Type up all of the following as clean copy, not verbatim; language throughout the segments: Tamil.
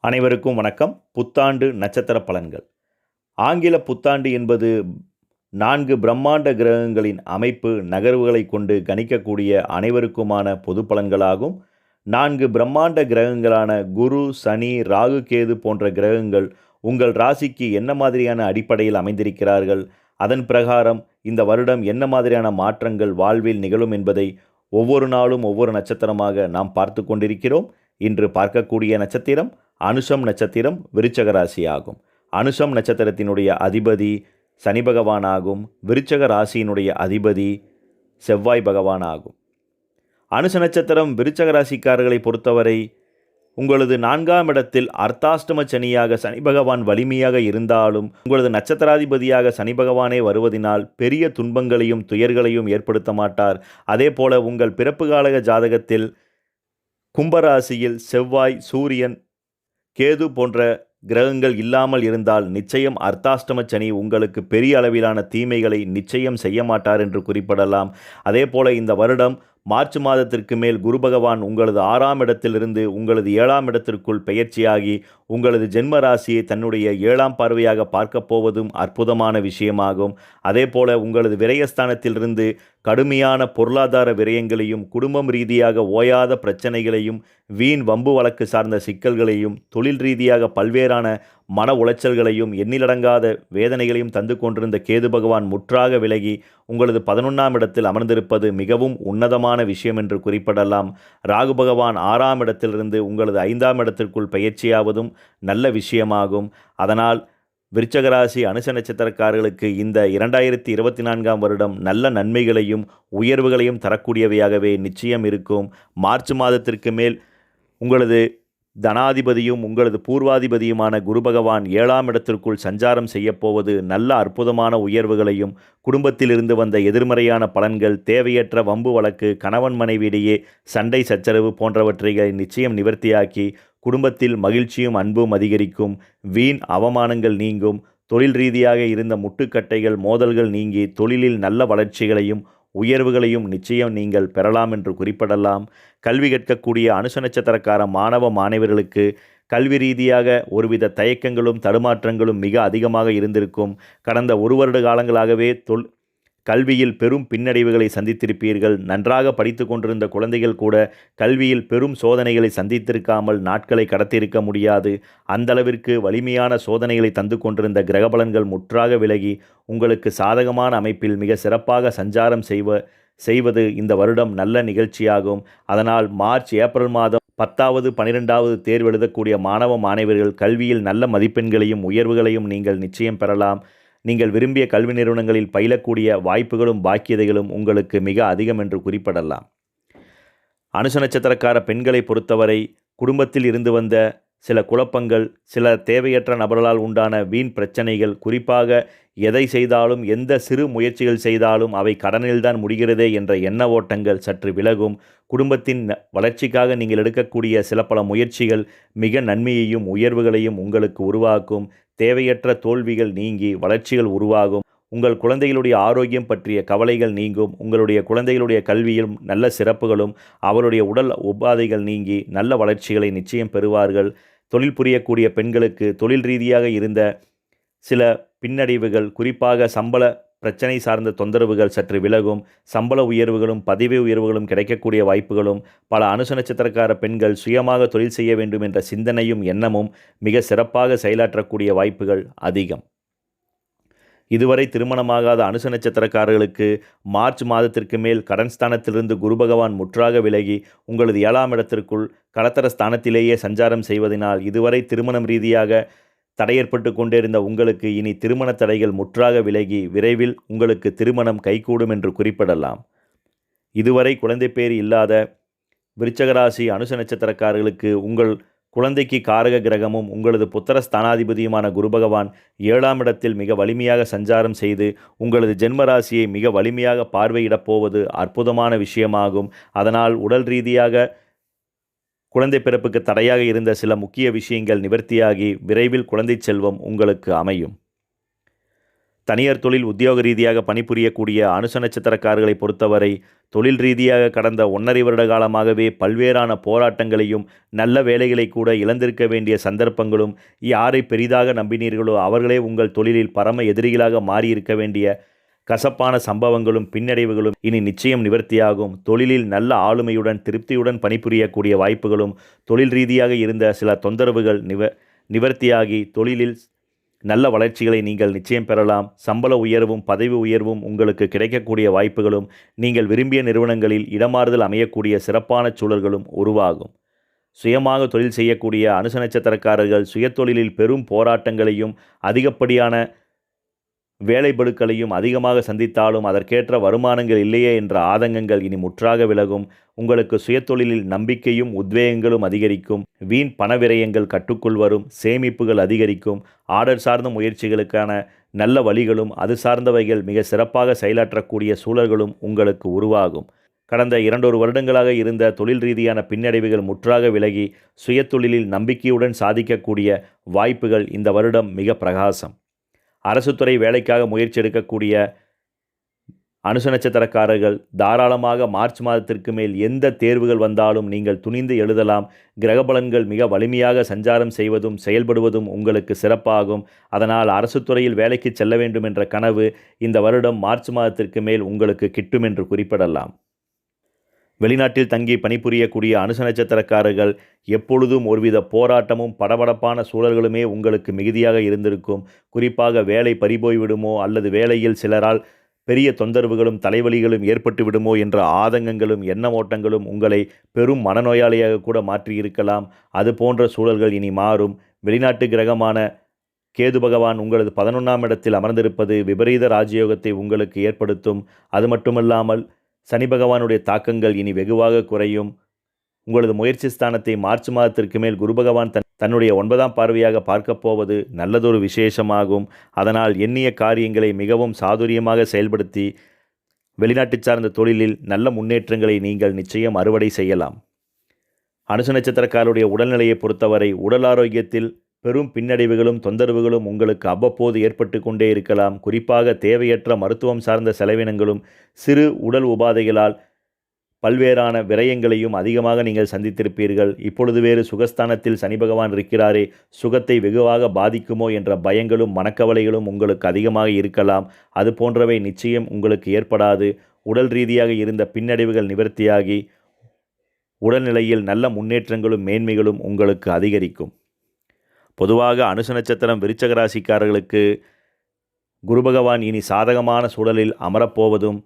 அனைவருக்கும் வணக்கம். புத்தாண்டு நட்சத்திர பலன்கள். ஆங்கில புத்தாண்டு என்பது 4 பிரம்மாண்ட கிரகங்களின் அமைப்பு நகர்வுகளை கொண்டு கணிக்கக்கூடிய அனைவருக்குமான பொது பலன்களாகும். 4 பிரம்மாண்ட கிரகங்களான குரு, சனி, ராகு, கேது போன்ற கிரகங்கள் உங்கள் ராசிக்கு என்ன மாதிரியான அடிப்படையில் அமைந்திருக்கிறார்கள், அதன் பிரகாரம் இந்த வருடம் என்ன மாதிரியான மாற்றங்கள் வாழ்வில் நிகழும் என்பதை ஒவ்வொரு நாளும் ஒவ்வொரு நட்சத்திரமாக நாம் பார்த்து கொண்டிருக்கிறோம். இன்று பார்க்கக்கூடிய நட்சத்திரம் அனுஷம் நட்சத்திரம், விருச்சக ராசி ஆகும். அனுஷம் நட்சத்திரத்தினுடைய அதிபதி சனி பகவான் ஆகும். விருச்சக ராசியினுடைய அதிபதி செவ்வாய் பகவான் ஆகும். அனுஷ நட்சத்திரம் விருச்சக ராசிக்காரர்களை பொறுத்தவரை உங்களது 4ஆம் இடத்தில் அர்த்தாஷ்டம சனியாக சனி பகவான் வலிமையாக இருந்தாலும் உங்களது நட்சத்திராதிபதியாக சனி பகவானே வருவதினால் பெரிய துன்பங்களையும் துயர்களையும் ஏற்படுத்த மாட்டார். அதே போல உங்கள் பிறப்பு கால ஜாதகத்தில் கும்பராசியில் செவ்வாய், சூரியன், கேது போன்ற கிரகங்கள் இல்லாமல் இருந்தால் நிச்சயம் அர்த்தாஷ்டம சனி உங்களுக்கு பெரிய அளவிலான தீமைகளை நிச்சயம் செய்ய மாட்டார் என்று குறிப்பிடலாம். அதே போல இந்த வருடம் மார்ச் மாதத்திற்கு மேல் குரு பகவான் உங்களது 6ஆம் இடத்திலிருந்து உங்களது 7ஆம் இடத்திற்குள் பெயர்ச்சியாகி உங்களது ஜென்ம ராசியை தன்னுடைய 7ஆம் பார்வையாக பார்க்கப் போவதும் அற்புதமான விஷயமாகும். அதே போல உங்களது விரயஸ்தானத்திலிருந்து கடுமையான பொருளாதார விரயங்களையும் குடும்பம் ரீதியாக ஓயாத பிரச்சனைகளையும் வீண் வம்பு வழக்கு சார்ந்த சிக்கல்களையும் தொழில் ரீதியாக பல்வேறான மன உளைச்சல்களையும் எண்ணிலடங்காத வேதனைகளையும் தந்து கொண்டிருந்த கேது பகவான் முற்றாக விலகி உங்களது 11ஆம் இடத்தில் அமர்ந்திருப்பது மிகவும் உன்னதமான விஷயம் என்று குறிப்பிடலாம். ராகு பகவான் 6ஆம் இடத்திலிருந்து உங்களது 5ஆம் இடத்திற்குள் பயிற்சியாவதும் நல்ல விஷயமாகும். அதனால் விருச்சகராசி அனுச நட்சத்திரக்காரர்களுக்கு இந்த 2024ஆம் வருடம் நல்ல நன்மைகளையும் உயர்வுகளையும் தரக்கூடியவையாகவே நிச்சயம் இருக்கும். மார்ச் மாதத்திற்கு மேல் உங்களது தனாதிபதியும் உங்களது பூர்வாதிபதியுமான குரு பகவான் 7ஆம் இடத்திற்குள் சஞ்சாரம் செய்யப்போவது நல்ல அற்புதமான உயர்வுகளையும் குடும்பத்தில் இருந்து வந்த எதிர்மறையான பலன்கள், தேவையற்ற வம்பு வழக்கு, கணவன் மனைவியிடையே சண்டை சச்சரவு போன்றவற்றை நிச்சயம் நிவர்த்தியாக்கி குடும்பத்தில் மகிழ்ச்சியும் அன்பும் அதிகரிக்கும். வீண் அவமானங்கள் நீங்கும். தொழில் ரீதியாக இருந்த முட்டுக்கட்டைகள், மோதல்கள் நீங்கி தொழிலில் நல்ல வளர்ச்சிகளையும் உயர்வுகளையும் நிச்சயம் நீங்கள் பெறலாம் என்று குறிப்பிடலாம். கல்வி கற்கக்கூடிய அனுச நட்சத்திரக்கார மாணவ மாணவர்களுக்கு கல்வி ரீதியாக ஒருவித தயக்கங்களும் தடுமாற்றங்களும் மிக அதிகமாக இருந்திருக்கும். கடந்த ஒரு வருட காலங்களாகவே கல்வியில் பெரும் பின்னடைவுகளை சந்தித்திருப்பீர்கள். நன்றாக படித்து கொண்டிருந்த குழந்தைகள் கூட கல்வியில் பெரும் சோதனைகளை சந்தித்திருக்காமல் நாட்களை கடத்தியிருக்க முடியாது. அந்தளவிற்கு வலிமையான சோதனைகளை தந்து கொண்டிருந்த கிரகபலன்கள் முற்றாக விலகி உங்களுக்கு சாதகமான அமைப்பில் மிக சிறப்பாக சஞ்சாரம் செய்வது இந்த வருடம் நல்ல நிகழ்ச்சியாகும். அதனால் மார்ச் ஏப்ரல் மாதம் 10வது 12வது தேர்வு எழுதக்கூடிய மாணவ மாணவர்கள் கல்வியில் நல்ல மதிப்பெண்களையும் உயர்வுகளையும் நீங்கள் நிச்சயம் பெறலாம். நீங்கள் விரும்பிய கல்வி நிறுவனங்களில் பயிலக்கூடிய வாய்ப்புகளும் பாக்கியதைகளும் உங்களுக்கு மிக அதிகம் என்று குறிப்பிடலாம். அனுச நட்சத்திரக்கார பெண்களை பொறுத்தவரை குடும்பத்தில் இருந்து வந்த சில குழப்பங்கள், சில தேவையற்ற நபர்களால் உண்டான வீண் பிரச்சனைகள், குறிப்பாக எதை செய்தாலும் எந்த சிறு முயற்சிகள் செய்தாலும் அவை கடனில்தான் முடிகிறதே என்ற எண்ண ஓட்டங்கள் சற்று விலகும். குடும்பத்தின் வளர்ச்சிக்காக நீங்கள் எடுக்கக்கூடிய சில பல முயற்சிகள் மிக நன்மையையும் உயர்வுகளையும் உங்களுக்கு உருவாக்கும். தேவையற்ற தோல்விகள் நீங்கி வளர்ச்சிகள் உருவாகும். உங்கள் குழந்தைகளுடைய ஆரோக்கியம் பற்றிய கவலைகள் நீங்கும். உங்களுடைய குழந்தைகளுடைய கல்வியிலும் நல்ல சிறப்புகளும் அவருடைய உடல் உபாதைகள் நீங்கி நல்ல வளர்ச்சிகளை நிச்சயம் பெறுவார்கள். தொழில் புரியக்கூடிய பெண்களுக்கு தொழில் ரீதியாக இருந்த சில பின்னடைவுகள், குறிப்பாக சம்பள பிரச்சனை சார்ந்த தொந்தரவுகள் சற்று விலகும். சம்பள உயர்வுகளும் பதவி உயர்வுகளும் கிடைக்கக்கூடிய வாய்ப்புகளும், பல அனுச நட்சத்திரக்கார பெண்கள் சுயமாக தொழில் செய்ய வேண்டும் என்ற சிந்தனையும் எண்ணமும் மிக சிறப்பாக செயலாற்றக்கூடிய வாய்ப்புகள் அதிகம். இதுவரை திருமணமாகாத அனுச நட்சத்திரக்காரர்களுக்கு மார்ச் மாதத்திற்கு மேல் கடன் ஸ்தானத்திலிருந்து குரு பகவான் முற்றாக விலகி உங்களது 7ஆம் இடத்திற்குள் கடத்தர ஸ்தானத்திலேயே சஞ்சாரம் செய்வதனால் இதுவரை திருமணம் ரீதியாக தடையேற்பட்டு கொண்டிருந்த உங்களுக்கு இனி திருமண தடைகள் முற்றாக விலகி விரைவில் உங்களுக்கு திருமணம் கைகூடும் என்று குறிப்பிடலாம். இதுவரை குழந்தை பேர் இல்லாத விருச்சகராசி அனுச நட்சத்திரக்காரர்களுக்கு உங்கள் குழந்தைக்கு காரக கிரகமும் உங்களது புத்திர ஸ்தானாதிபதியுமான குரு பகவான் 7ஆம் இடத்தில் மிக வலிமையாக சஞ்சாரம் செய்து உங்களது ஜென்ம ராசியை மிக வலிமையாக பார்வையிடப் போவது அற்புதமான விஷயமாகும். அதனால் உடல் ரீதியாக குழந்தை பிறப்புக்கு தடையாக இருந்த சில முக்கிய விஷயங்கள் நிவர்த்தியாகி விரைவில் குழந்தை செல்வம் உங்களுக்கு அமையும். தனியார் தொழில் உத்தியோக ரீதியாக பணிபுரியக்கூடிய அனுச நட்சத்திரக்காரர்களை பொறுத்தவரை தொழில் ரீதியாக கடந்த 1.5 வருட காலமாகவே பல்வேறான போராட்டங்களையும் நல்ல வேலைகளை கூட இழந்திருக்க வேண்டிய சந்தர்ப்பங்களும், யாரை பெரிதாக நம்பினீர்களோ அவர்களே உங்கள் தொழிலில் பரம எதிரிகளாக மாறியிருக்க வேண்டிய கசப்பான சம்பவங்களும் பின்னடைவுகளும் இனி நிச்சயம் நிவர்த்தியாகும். தொழிலில் நல்ல ஆளுமையுடன் திருப்தியுடன் பணிபுரியக்கூடிய வாய்ப்புகளும், தொழில் ரீதியாக இருந்த சில தொந்தரவுகள் நிவர்த்தியாகி தொழிலில் நல்ல வளர்ச்சிகளை நீங்கள் நிச்சயம் பெறலாம். சம்பள உயர்வும் பதவி உயர்வும் உங்களுக்கு கிடைக்கக்கூடிய வாய்ப்புகளும், நீங்கள் விரும்பிய நிறுவனங்களில் இடமாறுதல் அமையக்கூடிய சிறப்பான சூழல்களும் உருவாகும். சுயமாக தொழில் செய்யக்கூடிய அனுச நட்சத்திரக்காரர்கள் சுயதொழிலில் பெரும் போராட்டங்களையும் அதிகப்படியான வேலைபளுக்களையும் அதிகமாக சந்தித்தாலும் அதற்கேற்ற வருமானங்கள் இல்லையே என்ற ஆதங்கங்கள் இனி முற்றாக விலகும். உங்களுக்கு சுயதொழிலில் நம்பிக்கையும் உத்வேகங்களும் அதிகரிக்கும். வீண் பண விரயங்கள் கட்டுக்குள் வரும். சேமிப்புகள் அதிகரிக்கும். ஆர்டர் சார்ந்த முயற்சிகளுக்கான நல்ல வழிகளும் அது சார்ந்தவைகள் மிக சிறப்பாக செயலாற்றக்கூடிய சூழல்களும் உங்களுக்கு உருவாகும். கடந்த 2 வருடங்களாக இருந்த தொழில் ரீதியான பின்னடைவுகள் முற்றாக விலகி சுயதொழிலில் நம்பிக்கையுடன் சாதிக்கக்கூடிய வாய்ப்புகள் இந்த வருடம் மிக பிரகாசம். அரசு துறை வேலைக்காக முயற்சி எடுக்கக்கூடிய அனுச நட்சத்திரக்காரர்கள் தாராளமாக மார்ச் மாதத்திற்கு மேல் எந்த தேர்வுகள் வந்தாலும் நீங்கள் துணிந்து எழுதலாம். கிரகபலன்கள் மிக வலிமையாக சஞ்சாரம் செய்வதும் செயல்படுவதும் உங்களுக்கு சிறப்பாகும். அதனால் அரசு துறையில் வேலைக்கு செல்ல வேண்டும் என்ற கனவு இந்த வருடம் மார்ச் மாதத்திற்கு மேல் உங்களுக்கு கிட்டும் என்று குறிப்பிடலாம். வெளிநாட்டில் தங்கி பணிபுரியக்கூடிய அனுச நட்சத்திரக்காரர்கள் எப்பொழுதும் ஒருவித போராட்டமும் படபடப்பான சூழல்களுமே உங்களுக்கு மிகுதியாக இருந்திருக்கும். குறிப்பாக வேலை பறிபோய்விடுமோ அல்லது வேலையில் சிலரால் பெரிய தொந்தரவுகளும் தலைவலிகளும் ஏற்பட்டு விடுமோ என்ற ஆதங்கங்களும் எண்ணமோட்டங்களும் உங்களை பெரும் மனநோயாளியாக கூட மாற்றியிருக்கலாம். அது போன்ற சூழல்கள் இனி மாறும். வெளிநாட்டு கிரகமான கேது பகவான் உங்களது 11ஆம் இடத்தில் அமர்ந்திருப்பது விபரீத ராஜயோகத்தை உங்களுக்கு ஏற்படுத்தும். அது மட்டுமல்லாமல் சனி பகவானுடைய தாக்கங்கள் இனி வெகுவாக குறையும். உங்களது முயற்சி ஸ்தானத்தை மார்ச் மாதத்திற்கு மேல் குரு பகவான் தன்னுடைய 9ஆம் பார்வையாக பார்க்கப் போவது நல்லதொரு விசேஷமாகும். அதனால் எண்ணிய காரியங்களை மிகவும் சாதுரியமாக செயல்படுத்தி வெளிநாட்டு சார்ந்த தொழிலில் நல்ல முன்னேற்றங்களை நீங்கள் நிச்சயம் அறுவடை செய்யலாம். அனுச நட்சத்திரக்காரருடைய உடல்நிலையை பொறுத்தவரை உடல் ஆரோக்கியத்தில் பெரும் பின்னடைவுகளும் தொந்தரவுகளும் உங்களுக்கு அவ்வப்போது ஏற்பட்டு கொண்டே இருக்கலாம். குறிப்பாக தேவையற்ற மருத்துவம் சார்ந்த செலவினங்களும் சிறு உடல் உபாதைகளால் பல்வேறான விரயங்களையும் அதிகமாக நீங்கள் சந்தித்திருப்பீர்கள். இப்பொழுது வேறு சுகஸ்தானத்தில் சனி பகவான் இருக்கிறாரே, சுகத்தை வெகுவாக பாதிக்குமோ என்ற பயங்களும் மனக்கவலைகளும் உங்களுக்கு அதிகமாக இருக்கலாம். அது போன்றவை நிச்சயம் உங்களுக்கு ஏற்படாது. உடல் ரீதியாக இருந்த பின்னடைவுகள் நிவர்த்தியாகி உடல்நிலையில் நல்ல முன்னேற்றங்களும் மேன்மைகளும் உங்களுக்கு அதிகரிக்கும். பொதுவாக அனுச நட்சத்திரம் விருச்சக ராசிக்காரர்களுக்கு குரு பகவான் இனி சாதகமான சூழலில் அமரப்போவதும்,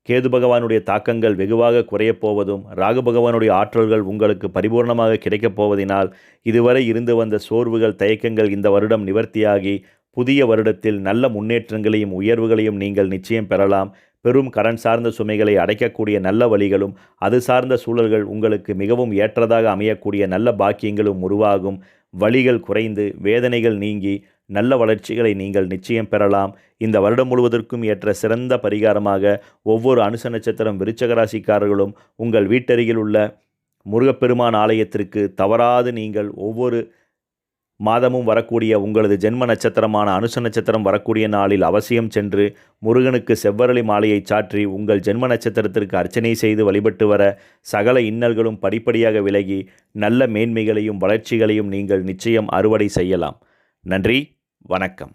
கேது பகவானுடைய தாக்கங்கள் வெகுவாக குறையப் போவதும், ராகு பகவானுடைய ஆற்றல்கள் உங்களுக்கு பரிபூர்ணமாக கிடைக்கப் போவதினால் இதுவரை இருந்து வந்த சோர்வுகள் தயக்கங்கள் இந்த வருடம் நிவர்த்தியாகி புதிய வருடத்தில் நல்ல முன்னேற்றங்களையும் உயர்வுகளையும் நீங்கள் நிச்சயம் பெறலாம். பெரும் கடன் சார்ந்த சுமைகளை அடைக்கக்கூடிய நல்ல வழிகளும் அது சார்ந்த சூழல்கள் உங்களுக்கு மிகவும் ஏற்றதாக அமையக்கூடிய நல்ல பாக்கியங்களும் உருவாகும். வலிகள் குறைந்து வேதனைகள் நீங்கி நல்ல வளர்ச்சிகளை நீங்கள் நிச்சயம் பெறலாம். இந்த வருடம் முழுவதற்கும் ஏற்ற சிறந்த பரிகாரமாக ஒவ்வொரு அனுச நட்சத்திரம் விருச்சக ராசிக்காரர்களும் உங்கள் வீட்டருகில் உள்ள முருகப்பெருமான் ஆலயத்திற்கு தவறாது நீங்கள் ஒவ்வொரு மாதமும் வரக்கூடிய உங்களது ஜென்ம நட்சத்திரமான அனுச நட்சத்திரம் வரக்கூடிய நாளில் அவசியம் சென்று முருகனுக்கு செவ்வரளி மாலையை சாற்றி உங்கள் ஜென்ம நட்சத்திரத்திற்கு அர்ச்சனை செய்து வழிபட்டு வர சகல இன்னல்களும் படிப்படியாக விலகி நல்ல மேன்மைகளையும் வளர்ச்சிகளையும் நீங்கள் நிச்சயம் அறுவடை செய்யலாம். நன்றி, வணக்கம்.